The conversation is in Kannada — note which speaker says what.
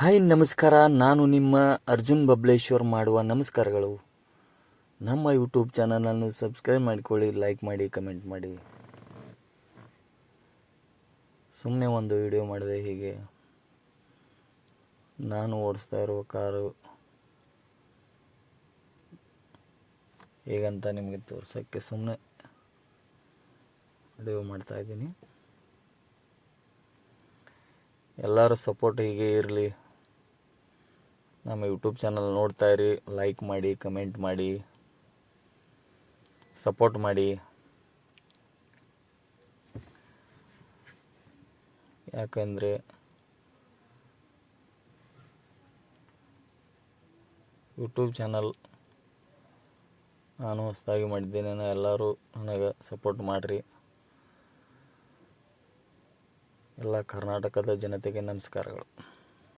Speaker 1: ಹಾಯ್ ನಮಸ್ಕಾರ. ನಾನು ನಿಮ್ಮ ಅರ್ಜುನ್ ಬಬ್ಲೇಶ್ವರ್ ಮಾಡುವ ನಮಸ್ಕಾರಗಳು. ನಮ್ಮ ಯೂಟ್ಯೂಬ್ ಚಾನಲನ್ನು ಸಬ್ಸ್ಕ್ರೈಬ್ ಮಾಡಿಕೊಳ್ಳಿ, ಲೈಕ್ ಮಾಡಿ, ಕಮೆಂಟ್ ಮಾಡಿ. ಸುಮ್ಮನೆ ಒಂದು ವಿಡಿಯೋ ಮಾಡಿದೆ. ಹೀಗೆ ನಾನು ಓಡಿಸ್ತಾ ಇರುವ ಕಾರು ಹೇಗಂತ ನಿಮಗೆ ತೋರ್ಸೋಕ್ಕೆ ಸುಮ್ಮನೆ ವಿಡಿಯೋ ಮಾಡ್ತಾಯಿದ್ದೀನಿ. ಎಲ್ಲರೂ ಸಪೋರ್ಟ್ ಹೀಗೆ ಇರಲಿ. ನಮ್ಮ ಯೂಟ್ಯೂಬ್ ಚಾನಲ್ ನೋಡ್ತಾ ಇರಿ, ಲೈಕ್ ಮಾಡಿ, ಕಮೆಂಟ್ ಮಾಡಿ, ಸಪೋರ್ಟ್ ಮಾಡಿ. ಯಾಕಂದರೆ ಯೂಟ್ಯೂಬ್ ಚಾನಲ್ ನಾನು ಹೊಸದಾಗಿ ಮಾಡಿದ್ದೇನೆ. ಎಲ್ಲರೂ ನನಗೆ ಸಪೋರ್ಟ್ ಮಾಡಿರಿ. ಎಲ್ಲ ಕರ್ನಾಟಕದ ಜನತೆಗೆ ನಮಸ್ಕಾರಗಳು.